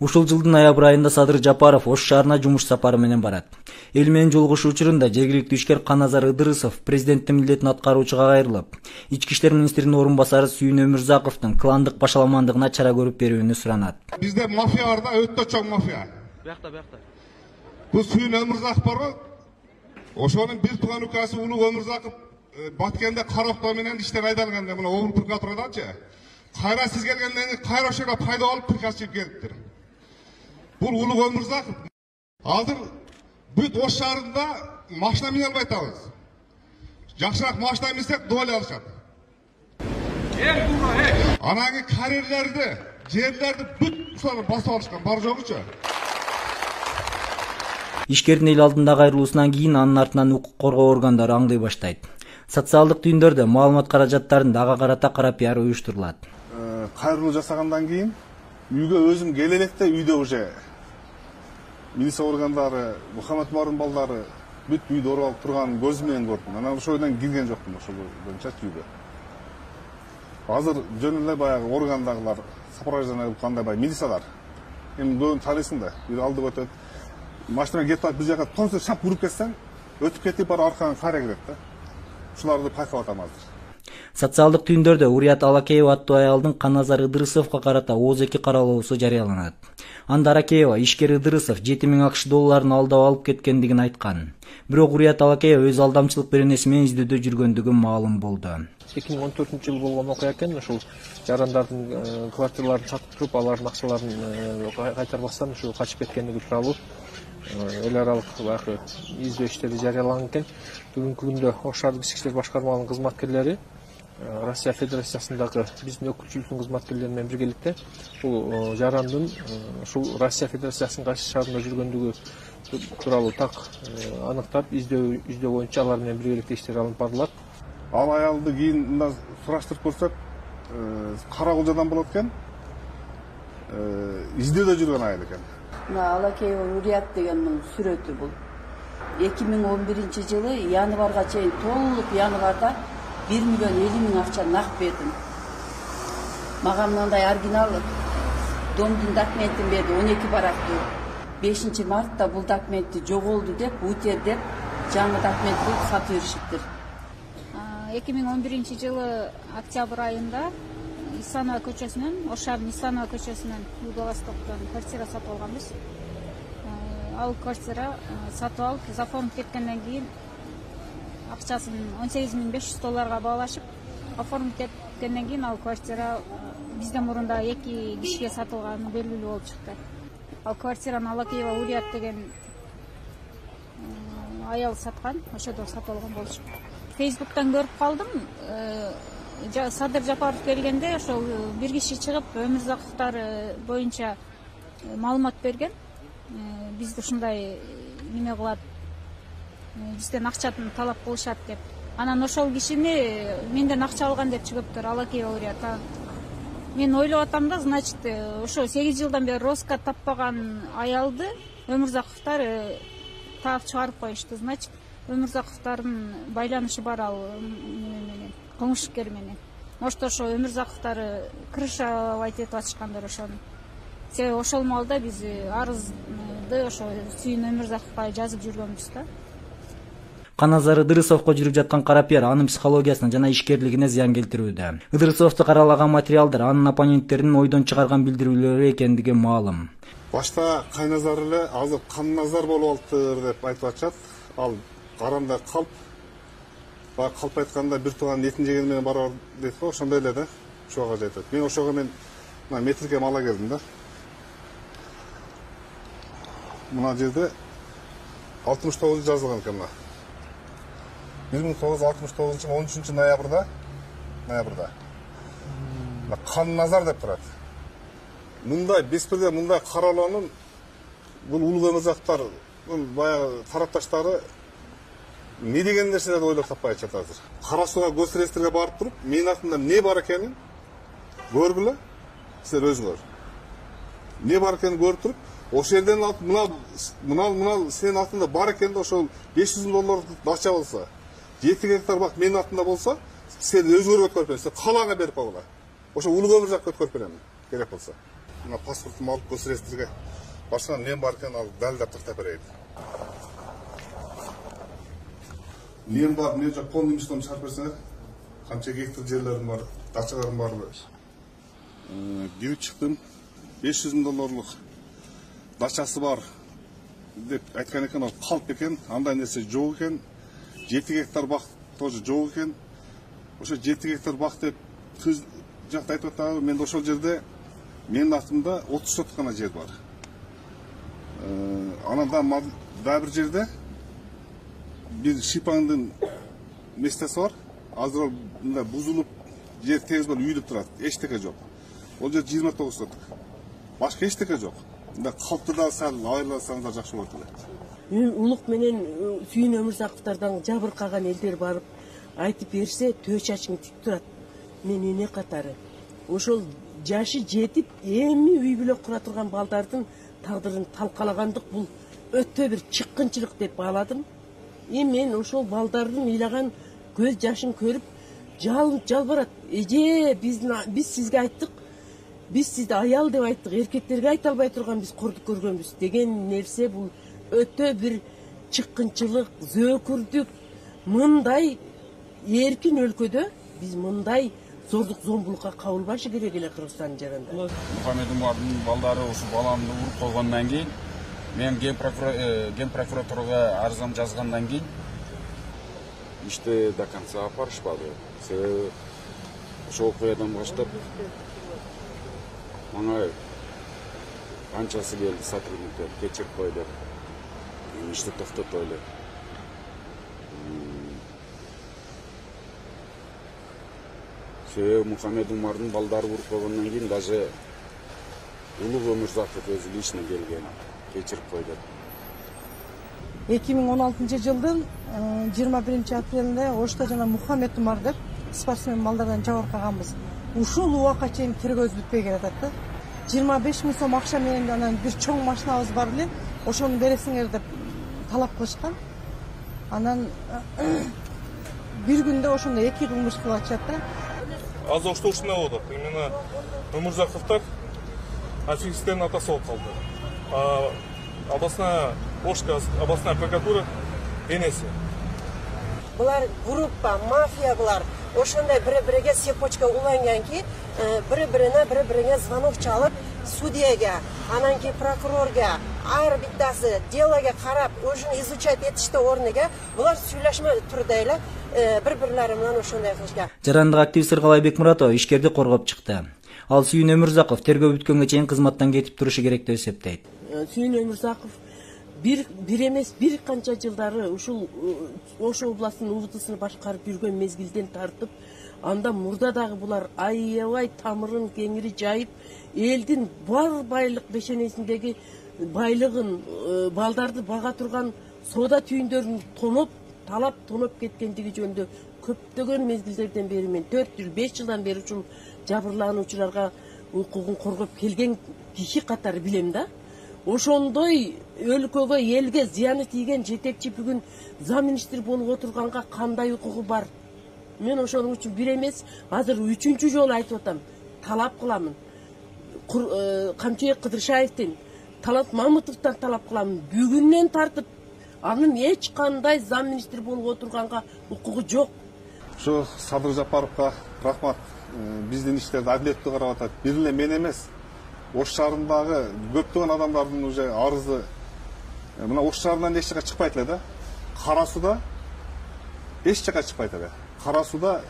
Ушул жылдын ноябрь айында Садыр Жапаров Ош шаарына жумуш сапары менен барат. Эл менен жолугушуу учурунда жергиликтүү ишкер Каназар Ыдырысов президенттин милдетин аткаруучуга кайрылып, Ички иштер министринин орун басары Сүйүн Өмүрзаковдун кландык башаламандыгына чара көрүп берүүнү суранат. Бизде мафия бар да, өтө чоң мафия. Бuyakta. Бул Сүйүн Өмүрзаков бар. Ошонун бир тууган укасы Улуг Өмүрзаков Баткенде кароктоо менен иштен айдалганда, мына обур прокуратураданчы. Кайра сиз келгенден кийин кайра ошого пайда алып приказ чыгып келиптир. Бул Улуг Өмүрзаков. Азыр бүт Ош шаарында машина мине албай атабыз. Жакшыраак машина минсек доля алышат. Анан кийин карьерлерди, жерлерди бүт ушулар басып алышкан, бар жогучу. Ишкердин эл алдындагы кайрылуусунан кийин анын артынан укук коргоо органдары аңдый баштайт. Социалдык түйүндөрдө маалымат каражаттарын ага карата кара пиар уюштурулат. Кайрылуу жасагандан кийин үйгө өзүм келе электе үйдө уже милиция органдары, Мухаммед Марын балдары бүт үйдө оралып турганын көзүм менен көрдүм. Анан ошол жерден кирген жокмун, ошол боюнча үйгө. Азыр жөн эле баягы органдагылар сопровождение кылып кандай бай милициялар. Эми көбүн таанысың да, бир алдыга өтөт. Машина кетип атып бир жака тонсо шап уруп кетсең, өтүп кетип бар арканы кайра кирет да. Ушуларды пайкап атам азыр. Социалдык түйүндөрдө Урият Алакеева аттуу аялдын Каназар Ыдырысовго карата ооз-2 каралоосу жарыяланат. Анда Алакеева ишкер Ыдырысов 7000 акш долларын алдап алып кеткендигин айткан. Бирок Урият Алакеева өз алдамчылык беренеси менен издөөдө жүргөндүгү маалым болду. 2014-жылы болгон окуя экен, ушул жарандардын квартираларын сатып туруп, алардын акчаларын кайтарбастан ушул качып кеткендиги тууралуу эл аралык баягы издөө иштери жарыяланган экен. Бүгүнкү күндө Ош шаардык ички иштер башкармаларынын кызматкерлери Россия Федерациясындагы биздин өкүлчүлүктүн кызматкерлери менен биргеликте бул жарандын ушул Россия Федерациясынын кайсы шаарында жүргөндүгү тууралуу так аныктап, издөө боюнча алар менен биргеликте иштер алынып барылат. Ал аялды кийин мындай сураштырып көрсөк, Карагулжадан болот экен. Издөөдө жүргөн аял экен. Алакеева Урият дегеннин сүрөтү бул. 2011-жылы январга чейин толук январда 1 миллион 50 миң акча нак бердим. Мага мындай оригинал домдун документин берди, 12 барактуу. 5-мартта бул документи жоголду деп, утер деп, жаңы документ кылып сатып беришиптир. 2011-жылы октябрь айында Исанова көчөсүнөн, Ош шаарынын Исанова көчөсүнөн Юго-Востоктон квартира сатып алганбыз. Ал квартира сатып алып, заформ кеткенден кийин акчасын 18500 долларга баалашып, оформип кеткенден кийин ал квартира бизден мурунда 2 кишиге сатылганы белгилүү болуп чыкты. Ал квартираны Алакеева Урият деген аял саткан, ошодо сатып алган болчу. Фейсбуктан көрүп калдым. Садыр Жапаров келгенде ошол бир киши чыгып Өмүрзаковдор боюнча маалымат берген. Бизди ушундай неме кылат, бизден акчаны талап кылышат деп. Анан ошол кишини менден акча алган деп чыгыптыр Алакеева Урият. Мен ойлоп атам да, значит, ошо 8 жылдан бери роска таппаган аялды Өмүрзаковдор таап чыгарып коюшту. Значит, Өмүрзаковдордун байланышы бар ал менен, кылмышкер менен. Может, ошо Өмүрзаковдор крышалайт этип атышкандар ошону. Себеби ошол маалда биз арызды ошо Сүйүн Өмүрзаковго жазып жүргөнбүз да. Каназар Ыдырысовго жүрүп жаткан кара пиар анын психологиясына жана ишкерлигине зыян келтирүүдө. Ыдырысовду каралаган материалдар анын оппоненттеринин ойдон чыгарган билдирүүлөрү экендиги маалым. Башта Кайназар эле азыр Канназар болуп алыптыр деп айтып атышат. Ал каранда калп, калп айтканда бир тууган этин жеген менен барар дейт го, ошондой эле да. Ошого жетет. Мен ошого мына метрикем ала келдим да. Мына жерде 69 жазылган экен мына. 1969-жылы 13 ноябрда Канназар деп турат. Мындай беспирде мындай каралоонун бул Улуг Өмүрзаковдор баягы тарапташтары не деген нерселерди ойлоп таппай атышат азыр. Кара сууга көз реестрге барып туруп, менин артымда не бар экенин көргүлө, силер өзүңөр. Не бар экенин көрүп туруп, ошол жерден алып мына сенин артыңда бар экенде ошол 500 000 доллар акча болсо, 7 гектар бак менин артымда болсо, сен өзүңөргө өткөрүп бересиң, калаңа берип койгула. Ошо Улуг Өмүрзаковго өткөрүп берем керек болсо. мына паспортумду алып көрсөтесиздерге. Башка мен бар экенин ал далилдеп тактап берейин. Мен бар, мен жок полный имуществом чыгарып берсеңер. Канча гектар жерлерим бар, дачаларым бар. Кирип чыктым. 500 000 долларлык дачасы бар деп айткан экен, ал калп экен. Андай нерсе жок экен. 7 гектар бак тоже жок экен. Ошо 7 гектар бак деп кыз жакта айтып атабы, мен ошол жерде менин атымда 30 соток гана жер бар. Анан да бир жерде bir Şipang'ın mestesi var. Azra buzulup yer tez böyle üyülüp durat. Eşteke yok. O yer 29 sotuk. Başka eşteke yok. Kalptı da sal ayırlasanız da жақсы болады. Улук менен Сүйүн Өмүрзаковдордон жабыркаган элдер барып айтып берсе, төө чачың тик турат. Мен эне катары. Ошол жашы жетип, эми үй бүлө кура турган балдардын тагдырын талкалагандык бул өтө бир чыккынчылык деп бааладым. Мен ошол балдардын ыйлаган көз жашын көрүп жалбарат. Биз сизге айттык, биз сизди аял деп айттык, эркектерге айта албай турган биз кордук көргөнбүз деген нерсе бул өтө бир чыккынчылык, зөөкүрдүк. Мындай эркин өлкөдө биз мындай зордук зомбулукка кабылбашы керек эле Кыргызстандын жаранда. Мухаммед Умардын балдары ушу баламды уруп койгондон кийин мен ген прокуратурага арызым жазгандан кийин ишти до конца алып барышпады. Себеби ошол окуядан баштап мага канчасы келди сотрудниктер кечирип кой деп ишти токтотойлу. Себеби Мухаммед Умардын балдары уруп койгондон кийин даже Улуг Өмүрзаков өзү лично келген. Geçirip koydu. 2016 жылдын 21 апрелинде Ошто жана Мухаммед Умар деп спортсмен балдардан жабыркаганбыз. Ушул убакка чейин тергөөбүз бүтпөй келатат да. 25 000 сом акча менен анан бир чоң машинабыз бар эле, ошону бересиңер деп талап кылышкан. Анан бир күндө ошондо 2 кылмыш кылып атышат да. Азыр ошто ушундай болот. Именно Өмүрзаковдор офицердин атасы болуп калды. Областная прокуратура энеси. Булар группа, мафия булар. Ошондой бири-бириге цепочка уланган ки, бири-бирине звонок чалып, судьяга, анан кийин прокурорга, ар биттасы делого карап, өзүн изучать этишти орнуга, булар сүйлөшмө түрдө эле бири-бирлери менен ошондой кылышкан. Жарандык активист Калай Бекмуратова ишкерди коргоп чыкты. Ал Сүйүн Өмүрзаков тергөө бүткөнгө чейин кызматтан кетип турушу керек деп эсептейт. Сүйүн Өмүрзаков бир эмес бир канча жылдары ушул Ош областынын УВДсыны башкарып жүргөн мезгилден тартып, анда мурда дагы булар аябай тамырын кеңири жайып, элдин бар байлык бешенесиндеги байлыгын, балдарды бага турган соода түйүндөрүн талап тоноп кеткендиги жөнүндө көптөгөн мезгилдерден бери мен 4-5 жылдан бери ушул жабырлануучуларга укугун коргоп келген киши катары билем да. Ошондой өлкөгө, элге зыяны тийген жетекчи бүгүн замминистр болуп отурганга кандай укугу бар? Мен ошонун үчүн бир эмес, азыр 3-чү жолу айтып атам. Талап кыламын. Камчыбек Кыдыршаевдин, Талат Мамытовдон талап кыламын. Бүгүннөн тартып анын эч кандай замминистр болуп отурганга укугу жок. Şu Sadır Japarovga rahmat. Биздин иштерди адилеттүү карап атат. Бир эле мен эмес. Ош шаарындагы көптөгөн адамдардын уже арызы мына Ош шаарынан эч жака чыкпайт эле да. Кара сууда эч жака чыкпайт эле. Кара сууда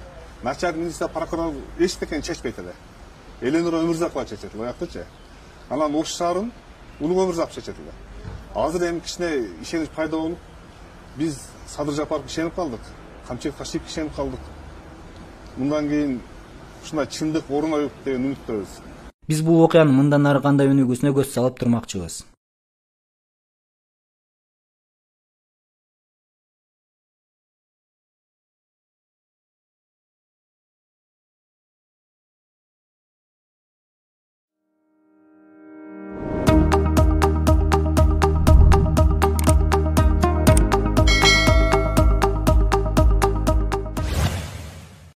начальник министр прокурор эчтекени чечпейт эле. Эленора Өмүрзакова чечет эле, анан Ош шаарын Улуг Өмүрзаков чечет эле. Азыр эми кичине ишенич пайда болуп, биз Садыр Жапаровго ишенип калдык. Камчыбек Ташиевге ишенип калдык. Мындан кийин ушундай чындык орун алып деген үмүттөбүз. Биз бул окуянын мындан ары кандай өнүгүүсүнө көз салып турмакчыбыз.